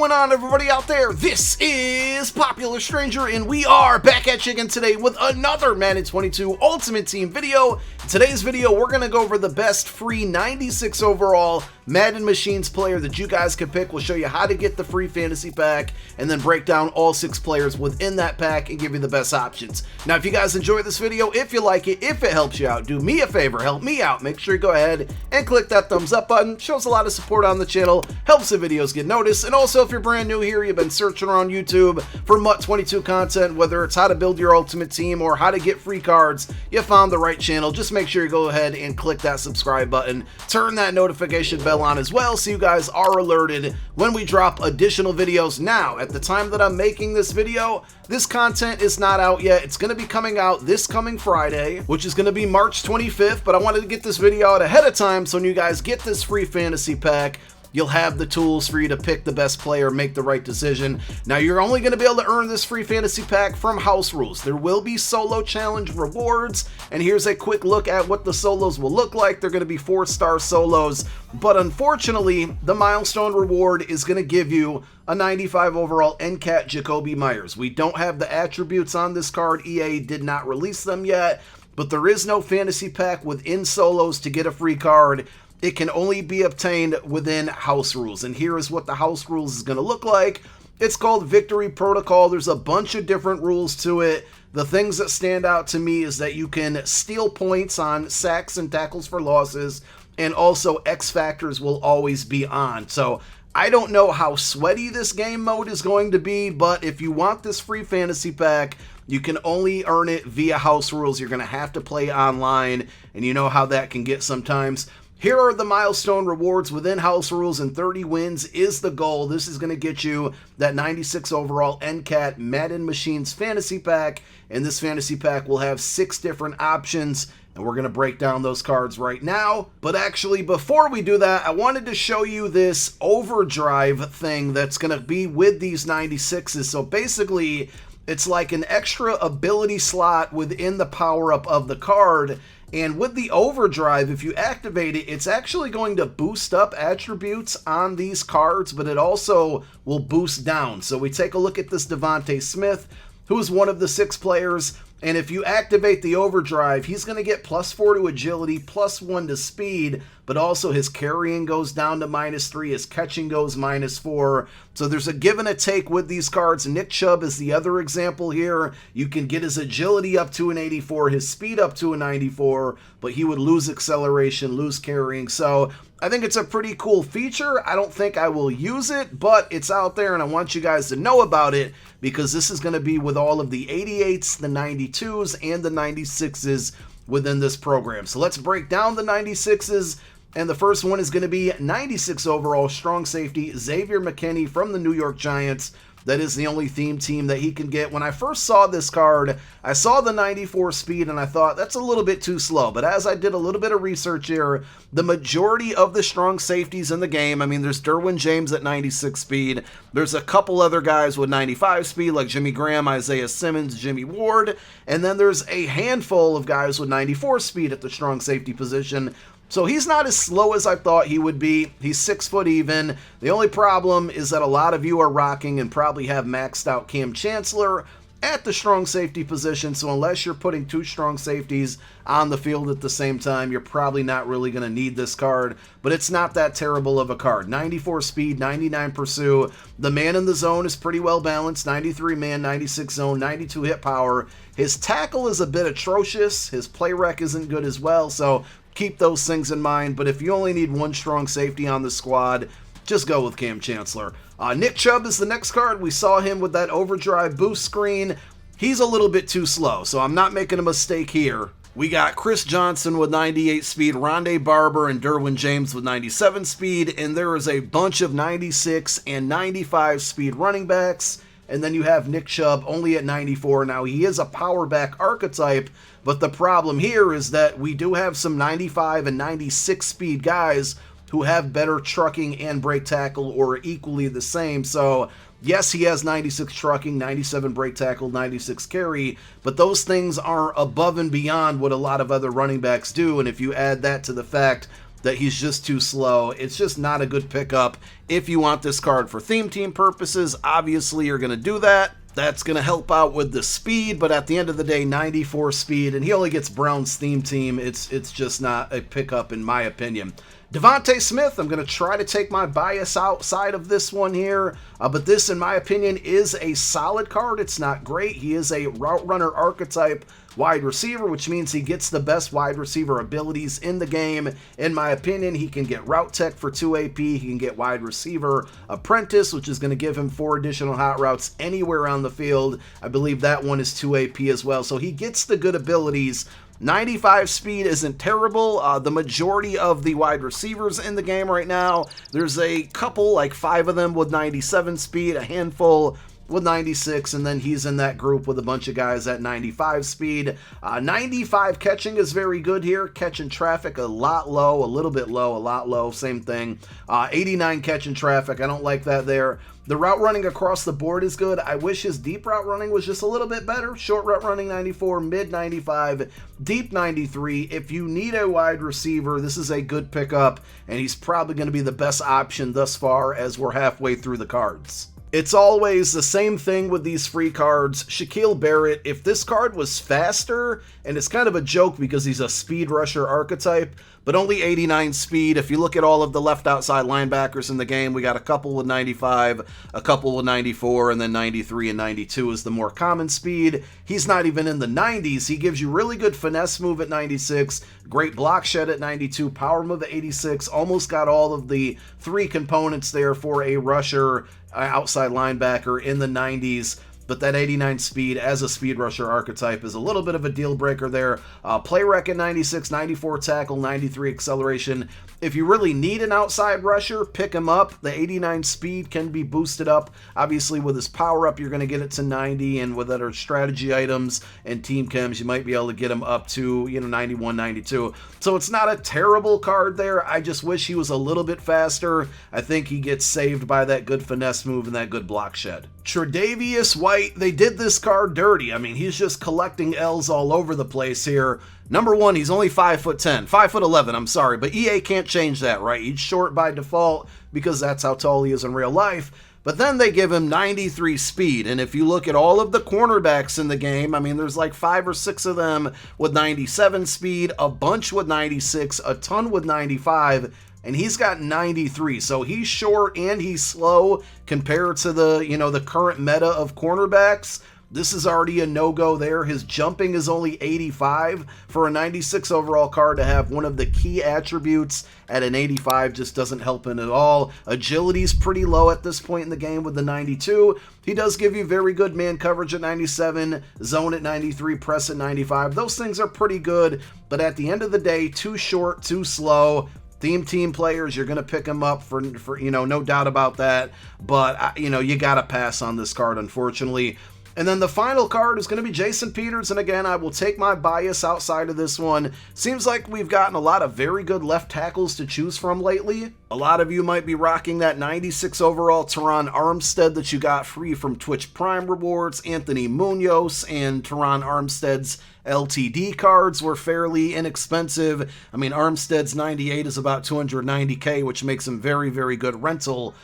going on, everybody out there? This is Popular Stranger, and we are back at you again today with another Madden 22 Ultimate Team video. In today's video, we're going to go over the best free 96 overall Madden Machines player that you guys can pick. We'll show you how to get the free fantasy pack, and then break down all 6 players within that pack and give you the best options. Now, if you guys enjoyed this video, if you like it, if it helps you out, do me a favor, help me out. Make sure you go ahead and click that thumbs up button. Shows a lot of support on the channel, helps the videos get noticed. And also, if you're brand new here, you've been searching around YouTube for MUT22 content, whether it's how to build your ultimate team or how to get free cards, you found the right channel. Just make sure you go ahead and click that subscribe button, turn that notification bell on as well, so you guys are alerted when we drop additional videos. Now, at the time that I'm making this video, this content is not out yet. It's going to be coming out this coming Friday, which is going to be March 25th, but I wanted to get this video out ahead of time so when you guys get this free fantasy pack, you'll have the tools for you to pick the best player, make the right decision. Now, you're only going to be able to earn this free fantasy pack from house rules. There will be solo challenge rewards, and here's a quick look at what the solos will look like. They're going to be 4-star solos, but unfortunately, the milestone reward is going to give you a 95 overall acct Jacoby Myers. We don't have the attributes on this card. EA did not release them yet, but there is no fantasy pack within solos to get a free card. It can only be obtained within house rules, and here is what the house rules is going to look like. It's called Victory Protocol. There's a bunch of different rules to it. The things that stand out to me is that you can steal points on sacks and tackles for losses, and also X factors will always be on. So I don't know how sweaty this game mode is going to be, but if you want this free fantasy pack, you can only earn it via house rules. You're going to have to play online, and you know how that can get sometimes. Here are the milestone rewards within house rules, and 30 wins is the goal. This is going to get you that 96 overall acct Madden Machines fantasy pack, and this fantasy pack will have 6 different options, and we're going to break down those cards right now. But actually, before we do that, I wanted to show you this Overdrive thing that's going to be with these 96s. So basically, it's like an extra ability slot within the power-up of the card. And with the Overdrive, if you activate it, it's actually going to boost up attributes on these cards, but it also will boost down. So we take a look at this DeVonta Smith, who's one of the 6 players. And if you activate the Overdrive, he's going to get +4 to agility, +1 to speed, but also his carrying goes down to -3, his catching goes -4. So there's a give and a take with these cards. Nick Chubb is the other example here. You can get his agility up to an 84, his speed up to a 94, but he would lose acceleration, lose carrying. So I think it's a pretty cool feature. I don't think I will use it, but it's out there, and I want you guys to know about it because this is going to be with all of the 88s, the 92s, and the 96s within this program. So let's break down the 96s, and the first one is going to be 96 overall strong safety Xavier McKinney from the New York Giants. That is the only theme team that he can get. When I first saw this card, I saw the 94 speed and I thought that's a little bit too slow. But as I did a little bit of research here, the majority of the strong safeties in the game, I mean, there's Derwin James at 96 speed. There's a couple other guys with 95 speed like Jimmy Graham, Isaiah Simmons, Jimmy Ward. And then there's a handful of guys with 94 speed at the strong safety position. So he's not as slow as I thought he would be. He's 6 foot even. The only problem is that a lot of you are rocking and probably have maxed out Cam Chancellor at the strong safety position. So unless you're putting 2 strong safeties on the field at the same time, you're probably not really going to need this card. But it's not that terrible of a card. 94 speed, 99 pursue. The man in the zone is pretty well balanced. 93 man, 96 zone, 92 hit power. His tackle is a bit atrocious. His play rec isn't good as well. So keep those things in mind, but if you only need 1 strong safety on the squad, just go with Cam Chancellor. Nick Chubb is the next card. We saw him with that Overdrive boost screen. He's a little bit too slow, so I'm not making a mistake here. We got Chris Johnson with 98 speed, Rondé Barber and Derwin James with 97 speed, and there is a bunch of 96 and 95 speed running backs. And then you have Nick Chubb only at 94. Now, he is a power back archetype, but the problem here is that we do have some 95 and 96 speed guys who have better trucking and break tackle or equally the same. So yes, he has 96 trucking, 97 break tackle, 96 carry, but those things are above and beyond what a lot of other running backs do. And if you add that to the fact that he's just too slow. It's just not a good pickup. If you want this card for theme team purposes, obviously you're going to do that. That's going to help out with the speed, but at the end of the day, 94 speed, and he only gets Brown's theme team. It's just not a pickup in my opinion. DeVonta Smith, I'm going to try to take my bias outside of this one here, but this, in my opinion, is a solid card. It's not great. He is a route runner archetype wide receiver, which means he gets the best wide receiver abilities in the game. In my opinion, he can get route tech for 2 AP. He can get wide receiver apprentice, which is going to give him 4 additional hot routes anywhere on the field. I believe that one is 2 AP as well. So he gets the good abilities. 95 speed isn't terrible. The majority of the wide receivers in the game right now, there's a couple, like 5 of them with 97 speed, a handful with 96, and then he's in that group with a bunch of guys at 95 speed. 95 catching is very good here. Catching traffic a lot low, a little bit low, a lot low, same thing. 89 catching traffic, I don't like that there. The route running across the board is good. I wish his deep route running was just a little bit better. Short route running 94, mid 95, deep 93. If you need a wide receiver, this is a good pickup, and he's probably going to be the best option thus far as we're halfway through the cards. It's always the same thing with these free cards. Shaquille Barrett, if this card was faster, and it's kind of a joke because he's a speed rusher archetype, but only 89 speed. If you look at all of the left outside linebackers in the game, we got a couple with 95, a couple with 94, and then 93 and 92 is the more common speed. He's not even in the 90s. He gives you really good finesse move at 96, great block shed at 92, power move at 86, almost got all of the 3 components there for a rusher, outside linebacker in the 90s. But that 89 speed as a speed rusher archetype is a little bit of a deal breaker there. Play rec at 96, 94 tackle, 93 acceleration. If you really need an outside rusher, pick him up. The 89 speed can be boosted up. Obviously, with his power up, you're going to get it to 90, and with other strategy items and team chems, you might be able to get him up to 91, 92. So it's not a terrible card there. I just wish he was a little bit faster. I think he gets saved by that good finesse move and that good block shed. Tre'Davious White, they did this card dirty. I mean, he's just collecting L's all over the place here. Number one, he's only 5'10", 5'11", I'm sorry, but EA can't change that, right? He's short by default because that's how tall he is in real life. But then they give him 93 speed, and if you look at all of the cornerbacks in the game, I mean, there's like 5 or 6 of them with 97 speed, a bunch with 96, a ton with 95, and he's got 93. So he's short and he's slow compared to the, the current meta of cornerbacks. This is already a no-go there. His jumping is only 85. For a 96 overall card to have one of the key attributes at an 85 just doesn't help him at all. Agility's pretty low at this point in the game with the 92. He does give you very good man coverage at 97, zone at 93, press at 95. Those things are pretty good, but at the end of the day, too short, too slow. Theme team players, you're going to pick them up for no doubt about that. But, you got to pass on this card, unfortunately. And then the final card is going to be Jason Peters, and again, I will take my bias outside of this one. Seems like we've gotten a lot of very good left tackles to choose from lately. A lot of you might be rocking that 96 overall Teron Armstead that you got free from Twitch Prime rewards. Anthony Munoz and Teron Armstead's LTD cards were fairly inexpensive. I mean, Armstead's 98 is about $290K, which makes him very, very good rental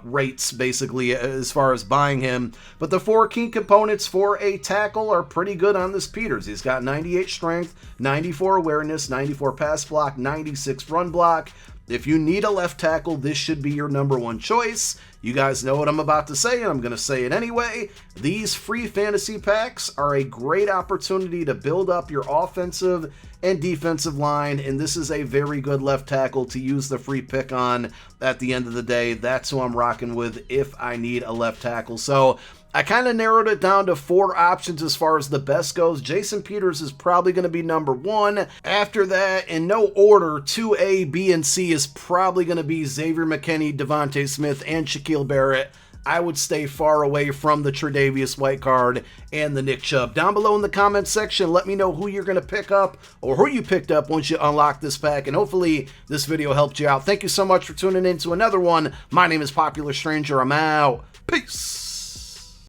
rates, basically, as far as buying him. But the 4 key components for a tackle are pretty good on this Peters. He's got 98 strength, 94 awareness, 94 pass block, 96 run block. If you need a left tackle, this should be your number one choice. You guys know what I'm about to say, and I'm going to say it anyway. These free fantasy packs are a great opportunity to build up your offensive and defensive line, and this is a very good left tackle to use the free pick on at the end of the day. That's who I'm rocking with if I need a left tackle. So I kind of narrowed it down to 4 options as far as the best goes. Jason Peters is probably going to be number 1. After that, in no order, 2A, B, and C is probably going to be Xavier McKinney, DeVonta Smith, and Shaquille Barrett. I would stay far away from the Tre'Davious White card and the Nick Chubb. Down below in the comments section, let me know who you're going to pick up or who you picked up once you unlock this pack, and hopefully this video helped you out. Thank you so much for tuning in to another one. My name is Popular Stranger. I'm out. Peace.